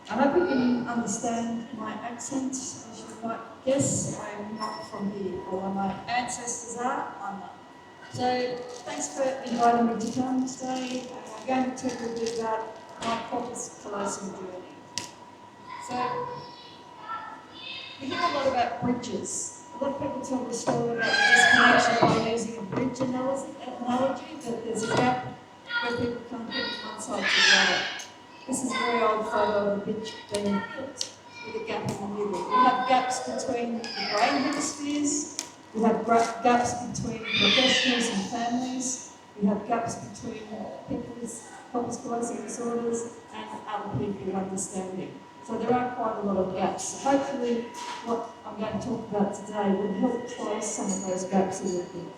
I hope you can understand my accent. As you might guess, I'm not from here, although my ancestors are, I'm not. So, thanks for inviting me to come today. I'm going to tell you a bit about my Corpus Callosum journey. So, we hear a lot about bridges. A lot of people tell the story about the disconnection by using a bridge analogy, that there's a gap where people can't get from one side to the other. This is a very old photo of a bridge being built with a gap in the middle. We have gaps between the brain hemispheres, we have gaps between professionals and families, we have gaps between people with Corpus Callosum disorders and other people understanding. So there are quite a lot of gaps. Hopefully what I'm going to talk about today will help close some of those gaps a little bit.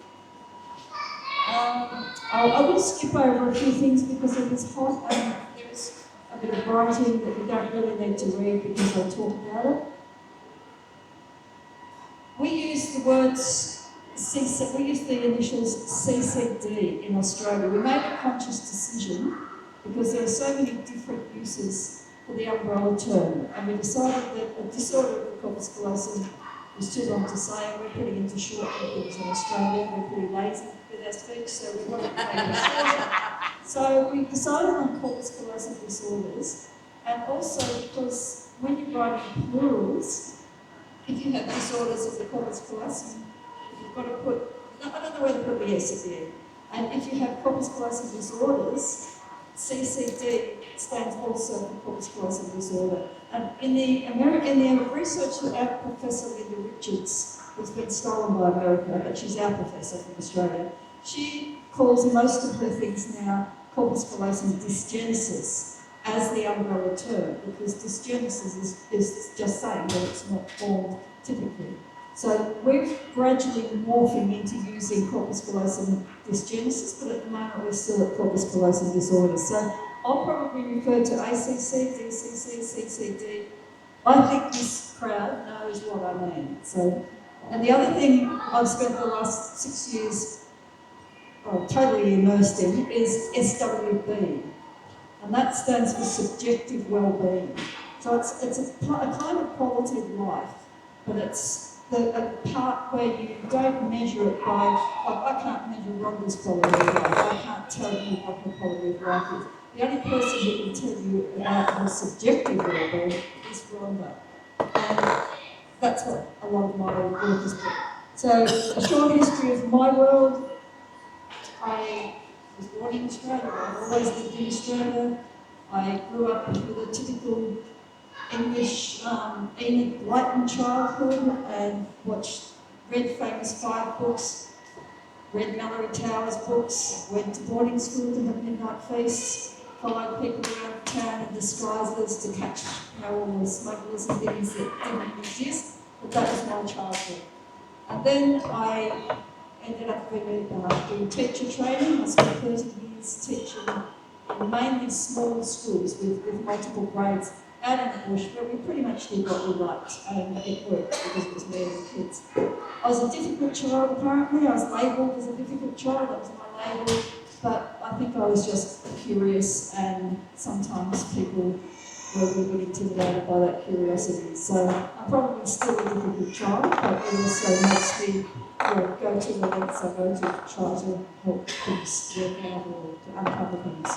I will skip over a few things because it is hot and there is a bit of writing that you don't really need to read because I talk about it. We use the words we use the initials CCD in Australia. We made a conscious decision because there are so many different uses for the umbrella term, and we decided that a disorder of the Corpus Callosum was too long to say, and we're pretty into short things in Australia. We're pretty lazy with our speech, so we wanted to make it shorter. So we decided on Corpus Callosum disorders, and also because when you write in plurals, if you have disorders of the Corpus Callosum, you've got to put, I don't know where to put the S at the end. And if you have Corpus Callosum disorders, CCD stands also for Corpus Callosum disorder. And in the research that our Professor Linda Richards, who's been stolen by America, but she's our professor from Australia, she calls most of her things now Corpus Callosum Dysgenesis as the umbrella term, because dysgenesis is just saying that it's not formed typically. So we're gradually morphing into using Corpus Callosum Dysgenesis, but at the moment we're still at Corpus Callosum disorders. So I'll probably refer to ACC, DCC, CCD. I think this crowd knows what I mean. So, and the other thing I've spent the last 6 years totally immersed in is SWB, and that stands for subjective well-being. So it's a kind of quality of life, but it's a part where you don't measure it by, I can't measure Rhonda's quality of life, I can't tell you what her quality of life is. The only person who can tell you about her subjective well-being is Rhonda. And that's what a lot of my work is about. So, a short history of my world. I was born in Australia, I've always lived in Australia. I grew up with a typical English Enid Blyton childhood and read famous 5 books, read Mallory Towers books, went to boarding school to have midnight feasts, followed people around town in disguises to catch all the smugglers and things that didn't exist, but that was my childhood. And then I ended up doing teacher training. I spent 30 years teaching in mainly small schools with multiple grades out in the bush, where we pretty much did what we liked, and it worked because it was me and the kids. I was a difficult child, apparently. I was labelled as a difficult child, that was my label, but I think I was just curious, and sometimes people were a little bit intimidated by that curiosity. So I'm probably still a difficult child, but it also makes me go to the lengths I go to try to help things work out or to uncover things.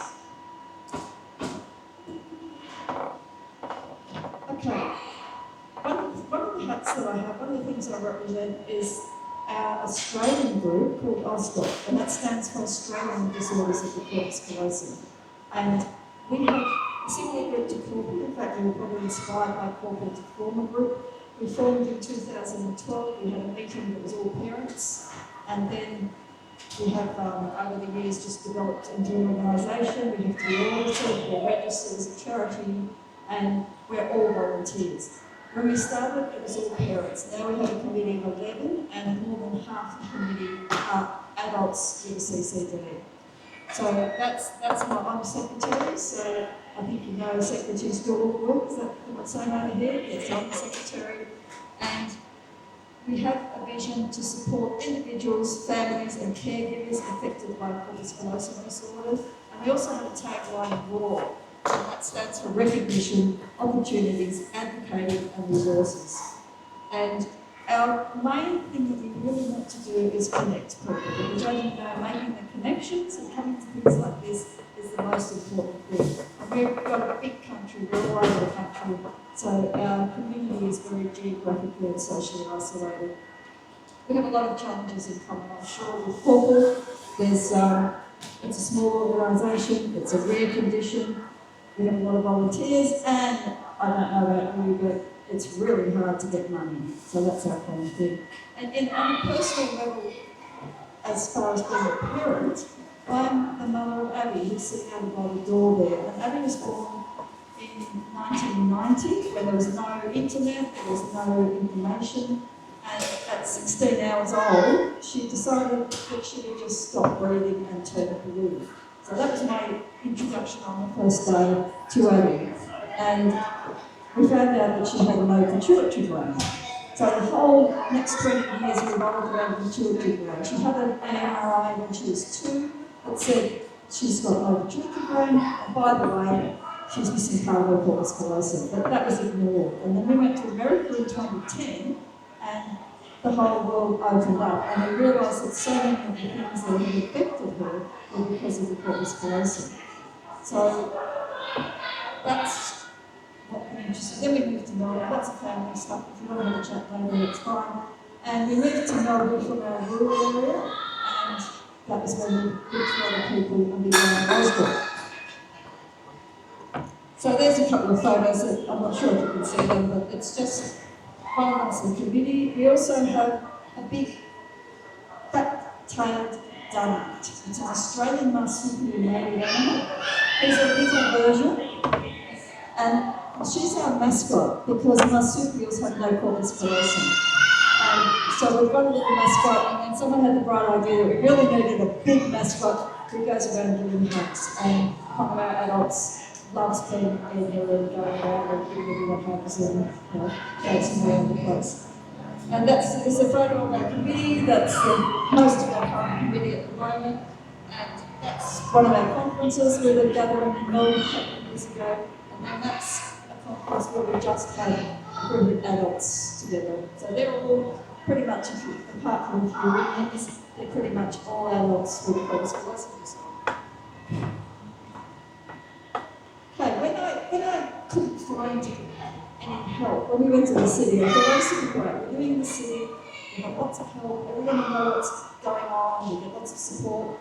Okay, one of the hats that I have, one of the things I represent is our Australian group called AusDoCC, and that stands for Australian Disorders of the Corpus Callosum. And we have a similar group to Corpal. In fact, we were probably inspired by Corpal to form a group. We formed in 2012. We had a meeting that was all parents, and then we have, over the years, just developed into an organisation. We have to be audited, we're registered as a charity, and we're all volunteers. When we started, it was all parents. Now we have a committee of 11, and more than half the committee are adults with a CCD. So I'm secretary, so I think you know secretaries do all the work. Is that what I'm saying over here? Yes, I'm the secretary. And we have a vision to support individuals, families and caregivers affected by Corpus Callosum disorders. And we also have a tagline of RAW, And that stands for recognition, opportunities, advocating and resources. And our main thing that we really want to do is connect people, because as you know, making the connections and coming to things like this is the most important thing. And we've got a big country, we're all over the country, so our community is very geographically and socially isolated. We have a lot of challenges in common, I'm sure, with Corpal. It's a small organisation, it's a rare condition, we have a lot of volunteers, and I don't know about you, but it's really hard to get money, so that's our kind of thing. And on a personal level, as far as being a parent, I'm the mother of Abby, who's sitting out by the door there. And Abby was born in 1990, when there was no internet, there was no information, and at 16 hours old, she decided that she would just stop breathing and turn blue. So that was my introduction on the first day to Abby. And we found out that she had a low pituitary gland. So the whole next 20 years revolved around the pituitary gland. She had an MRI when she was 2 that said she's got low pituitary gland, and by the way, she's missing part of her corpus callosum, but that was ignored. And then we went to America in 2010, and the whole world opened up, and we realised that so many of the things that had affected her were because of the corpus callosum. So that's what we're interested in. Then we moved to Melbourne. That's a family stuff. If you want to have a chat later, it's fine. And we moved to Melbourne from our rural area, and that was when we looked for other people and we went on AusDoCC. So there's a couple of photos that I'm not sure if you can see them, but it's just violence and committee. We also have a big fat-tailed dunnart. It's an Australian marsupial native animal. There's a little version, and she's our mascot because marsupials have no corpus callosum. So we've got a little mascot, and then someone had the bright idea that we really needed a big mascot who goes around giving hugs. And one of our adults loves being in here and going around and giving everyone hugs and dancing around the place. And there's a photo of our committee. That's most of our current committee at the moment. And that's one of our conferences we were gathering in Melbourne a couple of years ago. And then that's a conference where we just had a group of adults together. So they're all pretty much, apart from a few women, they're pretty much all adults with corpus callosum disorder. Okay, when I couldn't find any help, when we went to the city, I thought, oh, this is great. We're doing in the city, we have lots of help, everyone knows what's going on, we get lots of support.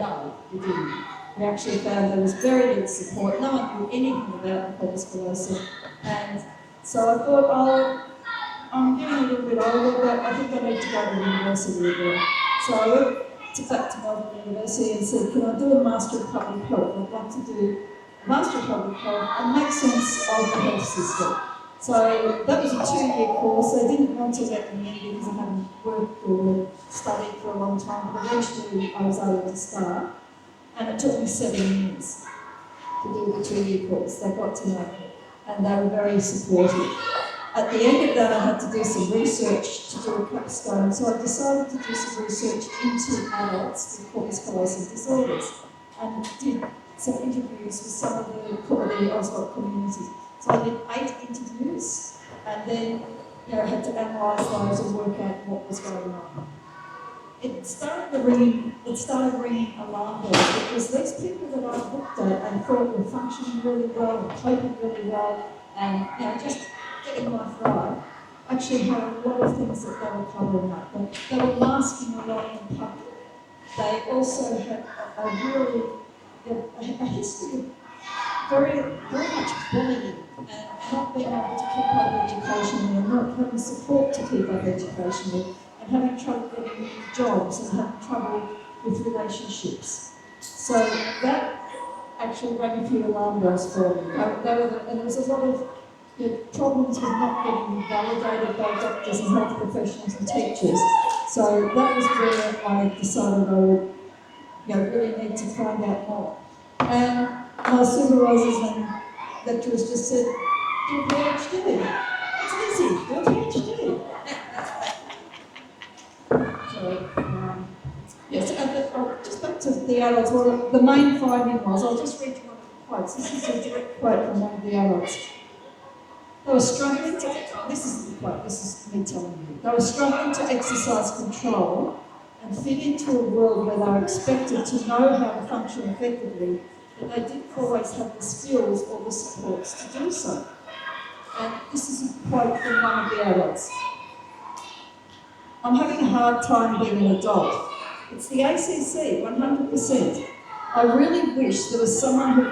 No, we didn't. We actually found there was very little support. No one knew anything about the corpus callosum. And so I thought, I'm getting a little bit older, but I think I need to go to university again. So I went back to Melbourne University and said, can I do a Master of Public Health? I'd like to do a Master of Public Health and make sense of the health system. So that was a 2-year course. They didn't want to let me in because I hadn't worked or studied for a long time, but eventually I was able to start. And it took me 7 years to do the 2-year course. They got to know me, and they were very supportive. At the end of that, I had to do some research to do a capstone, so I decided to do some research into adults with corpus callosum disorders, and did some interviews with some of the AusDoCC community. So I did 8 interviews, and then had to analyse those and work out what was going on. It started ringing alarm bells because these people that I looked at and thought were functioning really well and coping really well and just getting life right, actually had a lot of things that they were covering up. They were masking a lot in public. They also had a history of very much bullying and not being able to keep up education and not having support to keep up education and having trouble getting jobs and having trouble with relationships. So that actually rang a few alarm bells for me. And there was a lot of problems with not getting validated by doctors and health professionals and teachers. So that was where I decided I would really need to find out more. And my supervisors and lecturers just said, do a PhD. It's easy, do a PhD. Yes, just back to the adults. Well, the main finding was, I'll just read you one of the quotes. This is a direct quote from one of the adults. They were struggling to, this is the quote, this is me telling you. They were struggling to exercise control and fit into a world where they were expected to know how to function effectively, but they didn't always have the skills or the supports to do so. And this is a quote from one of the adults. I'm having a hard time being an adult. It's the ACC, 100%. I really wish there was someone who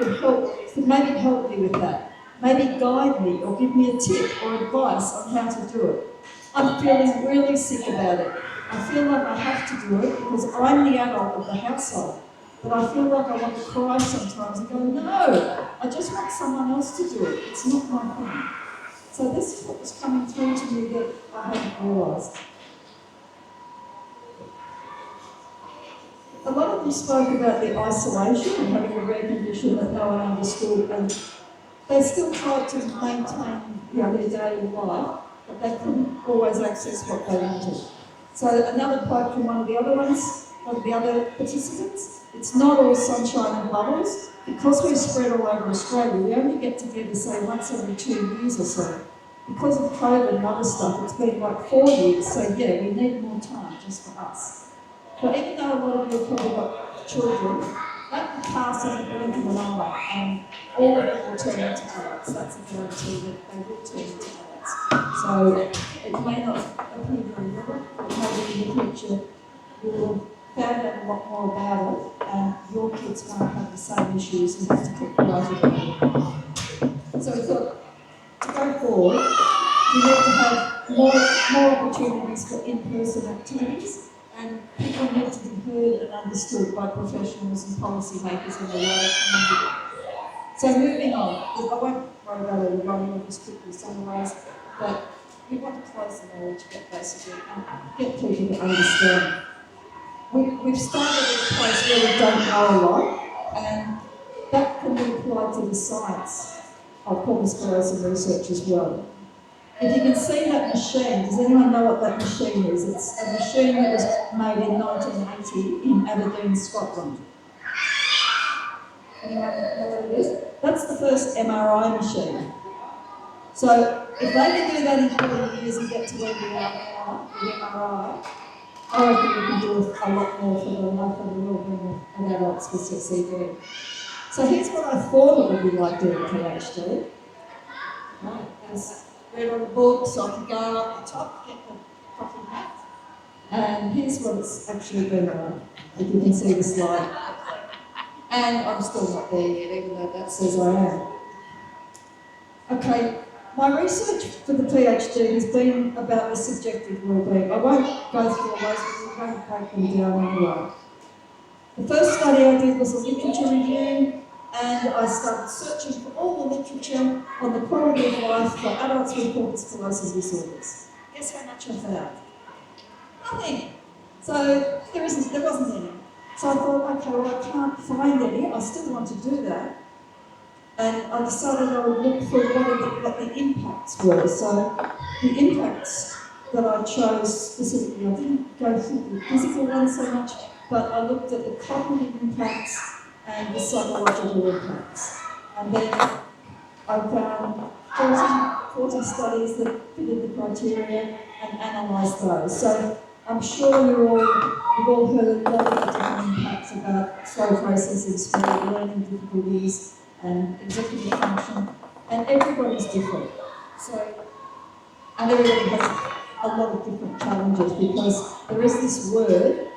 could maybe help me with that, maybe guide me or give me a tip or advice on how to do it. I'm feeling really sick about it. I feel like I have to do it because I'm the adult of the household. But I feel like I want to cry sometimes and go, no, I just want someone else to do it. It's not my thing. So this is what was coming through to me that I hadn't realised. A lot of them spoke about the isolation and having a rare condition that no one understood, and they still tried to maintain their daily life, but they couldn't always access what they wanted. So another quote from one of the other participants, it's not all sunshine and bubbles. Because we're spread all over Australia, we only get together, say, once every 2 years or so. Because of COVID and other stuff, it's been like 4 years, so yeah, we need more time just for us. But even though a lot of you have probably got children, that will pass in the blink of an eye, and all of them will turn into adults. That's a guarantee that they will turn into adults. So it may not appear very well, but maybe in the future you will have found out a lot more about it, and your kids won't have the same issues and have to keep writing about it. So we thought, to go forward, we need to have more opportunities for in-person activities, and people need to be heard and understood by professionals and policymakers in the wider community. So moving on, I won't worry about it, we're running off as quickly as otherwise, but we want to close the knowledge gap basically and get people to understand. We've started at a place where we don't know a lot, and that can be applied to the science of Corpus Callosum research as well. If you can see that machine, does anyone know what that machine is? It's a machine that was made in 1980 in Aberdeen, Scotland. Anyone know what it is? That's the first MRI machine. So if they can do that in 40 years and get to where we are now, the MRI, I reckon we can do a lot more for the life of the well-being of adults with CCD. So here's what I thought it would be like doing a PhD. Right, read on the book, so I could go up the top, get the coffee hat. And here's what it's actually been like, if you can see the slide. And I'm still not there yet, even though that says I am. Okay, my research for the PhD has been about the subjective well-being. I won't go through all those, but we won't break them down anyway. The first study I did was a literature review, and I started searching for all the literature on the quality of life for adults with corpus callosum disorders. Guess how much I found? Nothing. So there wasn't any. So I thought, okay, well I can't find any, I still want to do that. And I decided I would look for what the impacts were. So the impacts that I chose specifically, I didn't go through the physical ones so much, but I looked at the cognitive impacts and the psychological impacts. And then I found 40 studies that fitted the criteria and analysed those. So I'm sure you've all heard a lot of the different impacts about slow processing speed, learning difficulties, and executive function, and everybody's different. And everybody has a lot of different challenges because there is this word,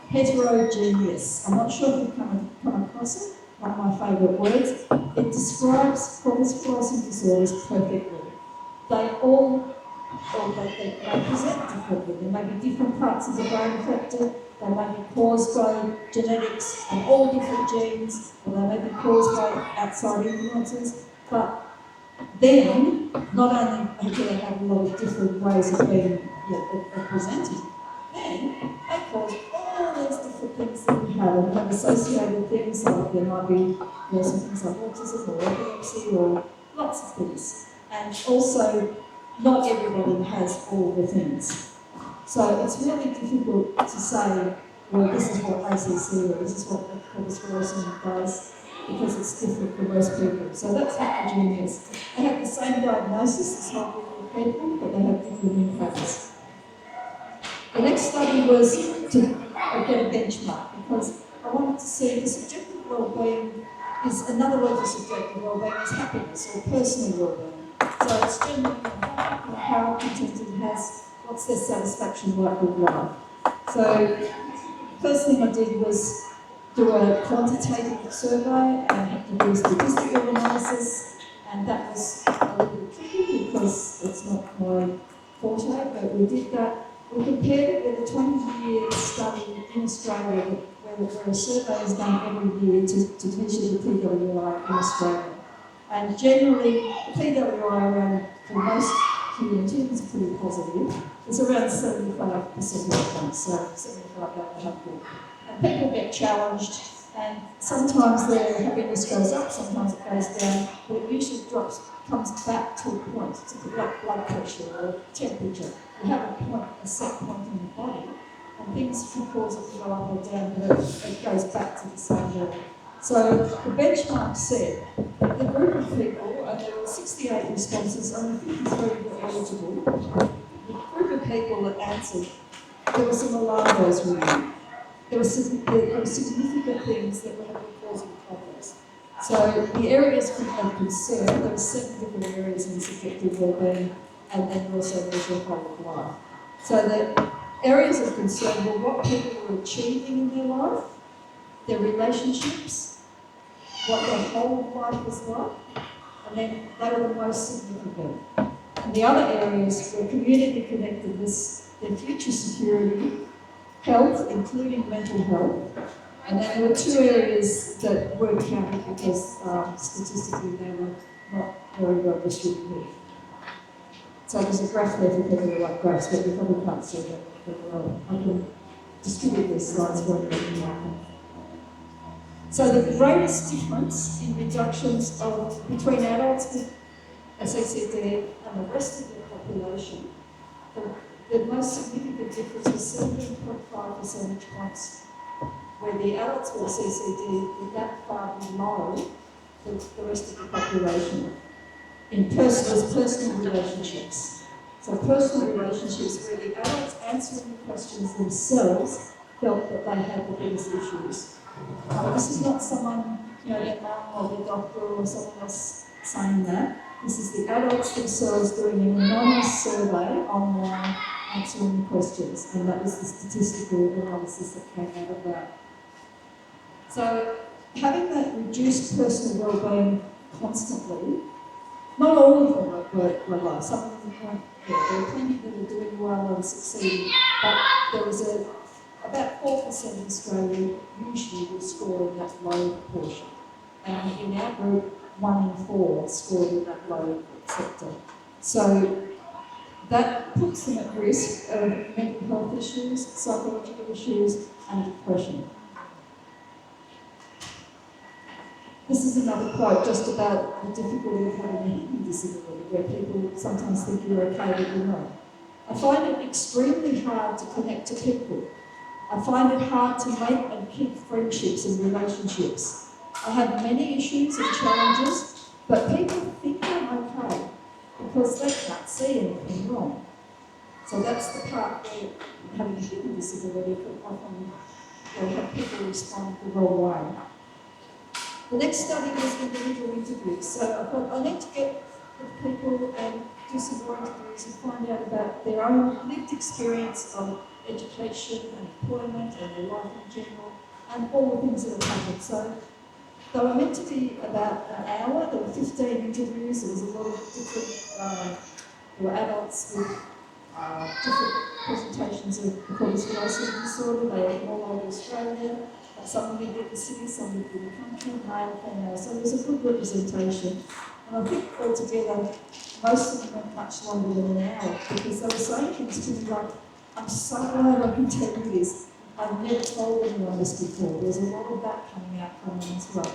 heterogeneous. I'm not sure if you've come across it, one of my favourite words. It describes corpus callosum disorders perfectly. They present differently. There may be different parts of the brain affected, they may be caused by genetics and all different genes, or they may be caused by outside influences, but then not only do they have a lot of different ways of being presented, then they cause all these different things that we have, and have associated things like there might be some things like autism or epilepsy or lots of things. And also, not everybody has all the things. So it's really difficult to say, well, this is what ACC or this is what Corpus Callosum does. because it's different for most people. So that's heterogeneous. They have the same diagnosis as whole group of people, but they have different impacts. The next study was to get a benchmark, because I wanted to see the subjective well-being is another word for subjective well-being is happiness or personal well-being. So it's generally how contented has, what's their satisfaction like with life. So first thing I did was do a quantitative survey and had to do statistical analysis, and that was a little bit tricky because it's not my forte, but we did that. We compared it with a 20-year study in Australia where a survey is done every year to measure the PWI in Australia. And generally, the PWI around for most communities is pretty positive. It's around 75% response, so 75 out of 100. And people get challenged, and sometimes their happiness goes up, sometimes it goes down, but it usually comes back to a point. It's like blood pressure or temperature. You have a point, a set point in the body, and things can cause it to go up or down, but it goes back to the same level. So the benchmark said that the group of people, and there were 68 responses, only 53 were eligible. The group of people that answered, there were some alarm bells ringing. There were significant things that were causing problems. So the areas of concern, there were 7 different areas in subjective wellbeing, and then also measure whole of life. So the areas of concern were what people were achieving in their life, their relationships, what their whole of life was like, and then they were the most significant. And the other areas were community connectedness, their future security, health, including mental health, and then there were 2 areas that weren't counted because statistically they were not very well distributed. So there's a graph there for people who like graphs, but you probably can't see that very well. I can distribute these slides for you. So the greatest difference in reductions between adults with AusDoCC and the rest of the population, the most significant difference was 17.5 percentage points, where the adults with CCD were that far below the rest of the population in personal relationships. So personal relationships where the adults answering the questions themselves felt that they had the biggest issues. This is not someone, their mum or their doctor or someone else saying that. This is the adults themselves doing an anonymous survey online answering the questions, and that was the statistical analysis that came out of that. So having that reduced personal wellbeing constantly, not all of them were low. Some of them weren't. There were plenty that are doing well and succeeding, but there was about 4% of Australia usually will score in that low portion. And in our group, 1 in 4 scored in that low sector. So that puts them at risk of mental health issues, psychological issues, and depression. This is another quote just about the difficulty of having a hidden disability, where people sometimes think you're okay, but you're not. I find it extremely hard to connect to people. I find it hard to make and keep friendships and relationships. I have many issues and challenges, but people think I'm okay because they can't see anything wrong. So that's the part where having a hidden disability can often have people respond the wrong way. The next study was individual interviews. So I thought I need to get with people and do some more interviews and find out about their own lived experience of education and employment and their life in general and all the things that have happened. So they were meant to be about an hour. There were 15 interviews. There was a lot of different, there were adults with different presentations of Corpus Callosum disorder. They were all over Australia. Some lived in the city, some lived in the country, male, female. So there was a good representation. And I think altogether, most of them went much longer than an hour because they were saying things to me like, I'm so glad I can tell you this. I've never told anyone this before. There's a lot of that coming out from them as well.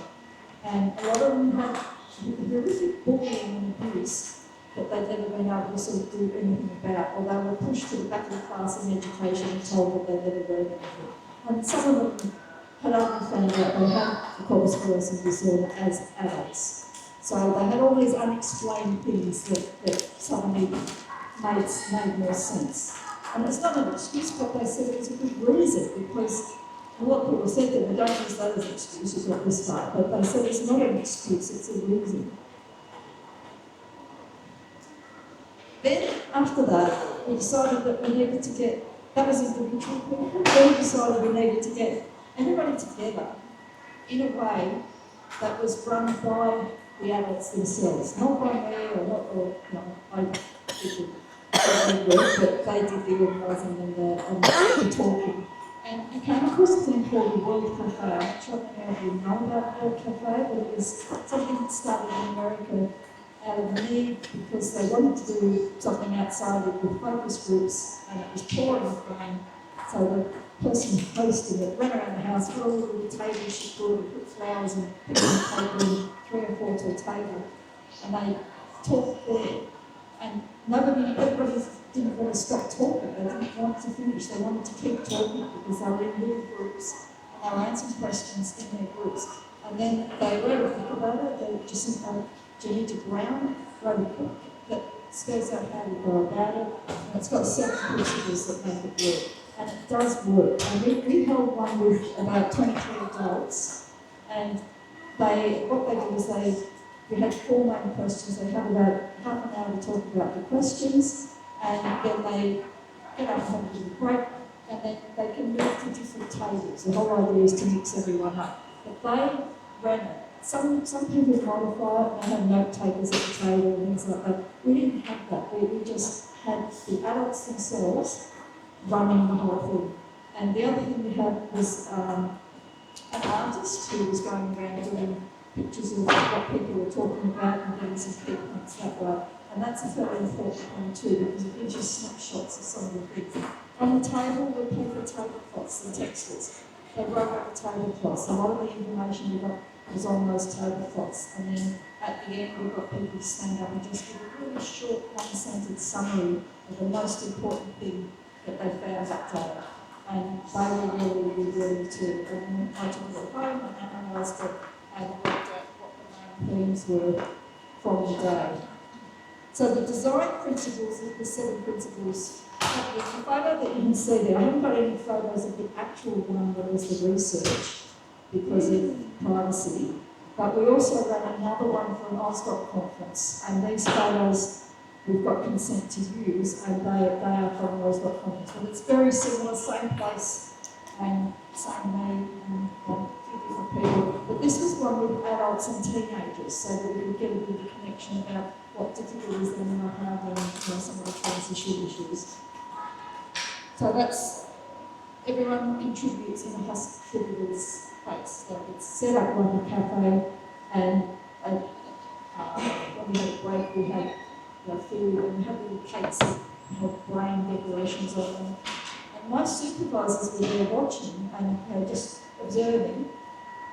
And a lot of them had horrific bullying and abuse that they'd never been able to sort of do anything about, or they were pushed to the back of the class in education and told that they'd never learned anything. And some of them had only found out they had the Corpus Callosum disorder as adults. So they had all these unexplained things that suddenly made more sense. And it's not an excuse, but they said it was a good reason, because a lot of people said that they don't use that as an excuse, you got this far, but they said it's not an excuse, it's a reason. Then, after that, we decided that we needed to get, that was individual people, then we decided we needed to get everybody together in a way that was run by the adults themselves, not by me I did the work, but they did the organising and the talking. And I came across a thing called the World Cafe. I'm not sure if you know about World Cafe, but it was something that started in America out of the need because they wanted to do something outside with focus groups, and it was pouring with rain. So the person hosting it ran around the house, got all the little tables she could, and put flowers and picnic paper and 3 or 4 to a table, and they talked there. And everybody didn't want to stop talking. They didn't want to finish. They wanted to keep talking because they were in little groups and they were answering questions in their groups. And then they wrote a book about it. They just Jenny Brown wrote a book that spells out how you go about it. And it's got 7 principles that make it work. And it does work. And we held one with about 23 adults. And what they did was we had 4 main questions. They had about half an hour to talk about the questions, and then they get up and have a little break, and then they can move to different tables. The whole idea is to mix everyone up. But they ran it. Some people modify it, and they had note takers at the table and things like that. We didn't have that. We just had the adults themselves running the whole thing. And the other thing we had was an artist who was going around doing pictures of what people were talking about and getting some key points that way. And that's a very important thing too, because it gives you snapshots of some of the things. On the table, we put the tablecloths and textures. They wrote up the tablecloths. A lot of the information we got was on those tablecloths. And then at the end, we got people to stand up and just give a really short, one-sentence summary of the most important thing that they found that day. And they were really willing to. And I took it home and analysed it and worked out what the main themes were from the day. So the design principles, the 7 principles, the photo that you can see there, I haven't got any photos of the actual one that was the research because of privacy, but we also ran another one for an AusDoCC conference, and these photos we've got consent to use, and they are from the AusDoCC conference. But it's very similar, same place, and same name, and a few different people. But this was one with adults and teenagers, so that we could get a bit of a connection about what difficulties they might have and some of the transition issues. So that's, everyone contributes in a hospitable space. So it's set up like a cafe, and when we had a break, we had food, and we had little cakes that had brain decorations on them. And my supervisors were there watching and just observing,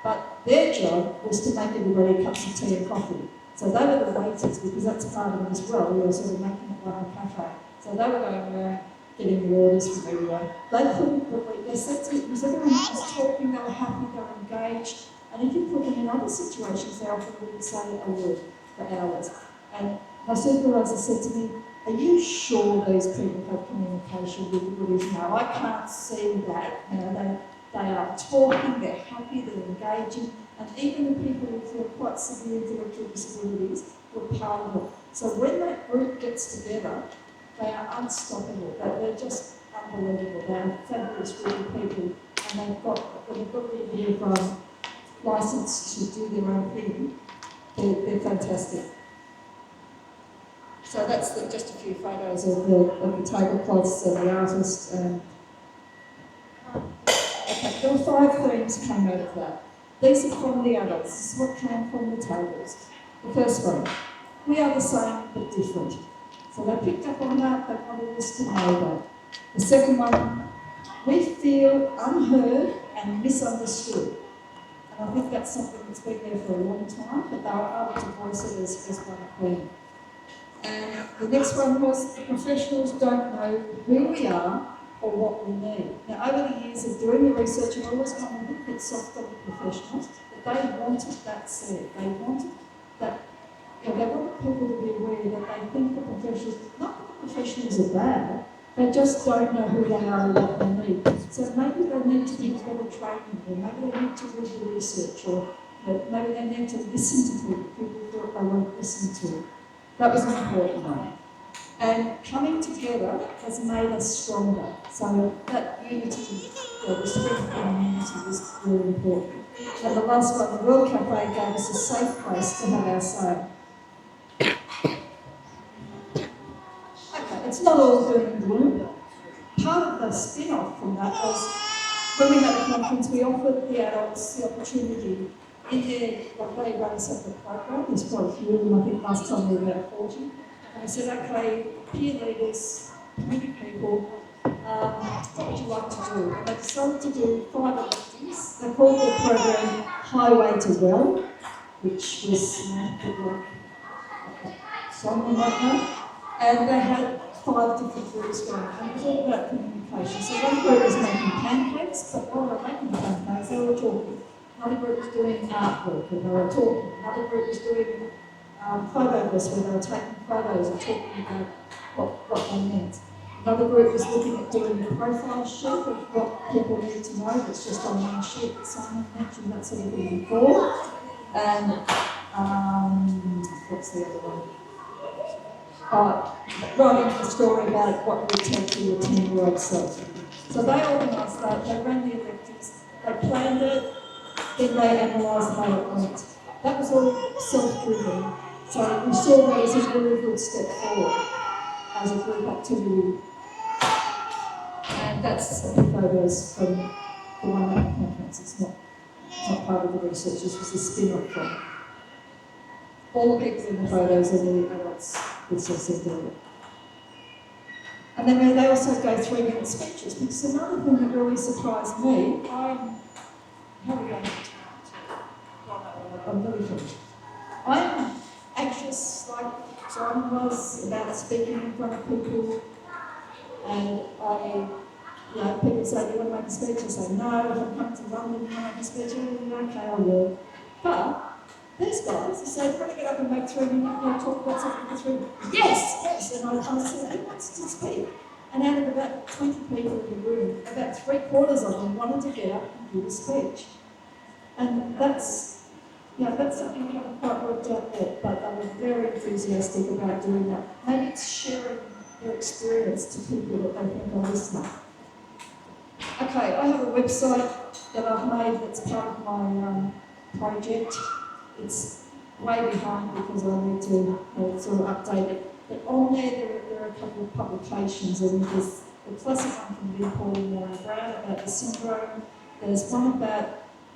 but their job was to make everybody cups of tea and coffee. So they were the waiters, because that's part of it as well. We were sort of making it like a cafe. So they were going around getting the orders from everyone. They couldn't believe, they said to me, because everyone was talking, they were happy, they were engaged. And if you put them in other situations, they often wouldn't say a word for hours. And my supervisor said to me, "Are you sure these people have communication with everybody?" No, I can't see that. They are talking, they're happy, they're engaging, and even the people who feel quite severe intellectual disabilities were part of it. So when that group gets together, they are unstoppable. They're just unbelievable. They're a fabulous group of people, and they've got the ability of license to do their own thing. They're fantastic. So that's just a few photos of the tablecloths and the artist. Okay, there were 5 themes that came out of that. These are from the adults. This is what came from the tables. The first one, we are the same but different. So they picked up on that, they wanted us to know that. The second one, we feel unheard and misunderstood. And I think that's something that's been there for a long time, but they were able to voice it as one theme. And the next one was, the professionals don't know who we are or what we need. Now, over the years of doing the research, I've always gone a little bit soft on the professionals, but they wanted that said. They wanted that, they wanted people to be aware that they think the professionals, not that the professionals are bad, they just don't know who they are or what they need. So maybe they need to be better training, or maybe they need to read the research, or maybe they need to listen to people thought they won't listen to. That was an important one. And coming together has made us stronger. So that unity, the strength of unity was really important. And the last one, the World Cafe gave us a safe place to have our say. Okay, it's not all doom and gloom. Part of the spin-off from that was when we had a conference, we offered the adults the opportunity in their, they run a separate program. There's quite a few of them. I think last time we were about 40. And we said, okay, peer leaders, community people, what would you like to do? And they decided to do 5 electives. They called their program Highway to Well, which was someone like that. And they had 5 different groups going, and it was all about communication. So one group was making pancakes, but while they were making pancakes, they were talking. Another group was doing artwork, and they were talking. Another group was doing photos, where they were taking photos and talking about what they meant. Another group was looking at doing a profile sheet of what people need to know. It's just on one sheet that Simon mentioned, that sort of thing before. And what's the other one? Writing a story about what you would tell to your 10-year-old self. So they organised that, they ran the electives, they planned it, then they analysed how it went. That was all self-driven. So we saw that as a really good step forward as a group activity. And that's the photos from the one at the conference. It's not part of the research, this was a spin-off from it. All the people in the photos are the adults with CCD. And then they also go 3-minute speeches, because another thing that really surprised me, how are we going? I'm really finished. I'm anxious, like John was, about speaking in front of people, and people say, do you want to make a speech? I say, no. If I'm coming to London, you want to make a speech? Okay, I will. But these guys, they say, do you want to get up and make 3 minutes, talk about something for 3 minutes? Yes! And I said, who wants to speak? And out of about 20 people in the room, about 3/4 of them wanted to get up and do a speech. And that's something we haven't quite worked out yet, but they were very enthusiastic about doing that. Maybe it's sharing their experience to people that they think are listening. Okay, I have a website that I've made that's part of my project. It's way behind because I need to sort of update it. But on there are a couple of publications, and there's the classic one from Paul Brown about the syndrome. There's one about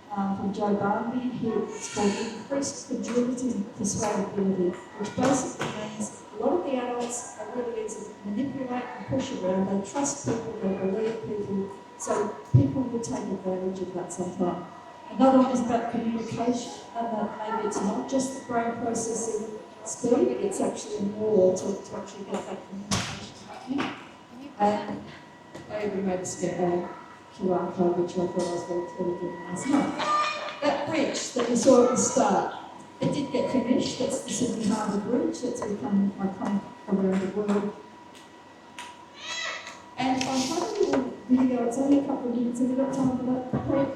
from Joe Barnaby, it's called Increased Fragility and Persuadability, which basically means a lot of the adults are really easy to manipulate and push around. They trust people, they believe people, so people will take advantage of that sometimes. Another one is about communication, and that maybe it's not just the brain processing speed, it's actually more to actually get that communication happening. And I even made a step back. QR code, which I thought I was very clever doing last night. That bridge that you saw at the start, it did get finished. That's the Sydney Harbour Bridge. That's become iconic around the world. And I had a little video, it's only a couple of minutes, have you got time for that?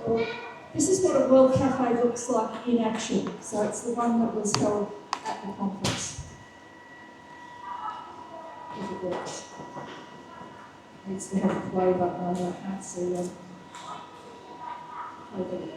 Or, this is what a World Cafe looks like in action. So it's the one that was held at the conference. If it works. Needs to have a play button, I can't see them. Okay.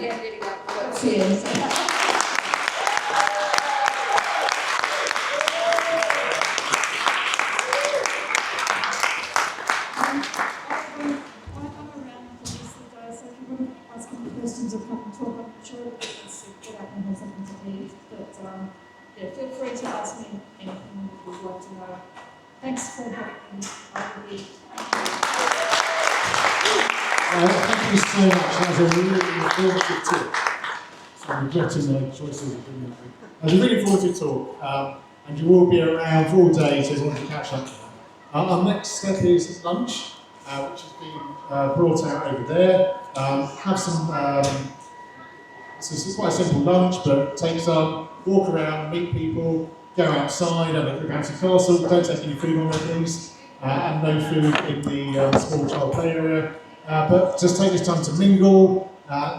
Yeah, cheers. Questions or come and talk, I'm sure everyone's to get up and have something to eat, but yeah, feel free to ask me anything you'd like to know. Thanks for having me. Thank you so much. That was a really informative talk. So I'm regretting my choices of doing that. It was a really informative talk, and you will be around for all day, so you want to catch up. Our next step is lunch, which has been brought out over there. Have some, so it's quite a simple lunch, but take some, walk around, meet people, go outside, have a look around the castle, don't take any food on there please, and no food in the small child play area. But just take this time to mingle,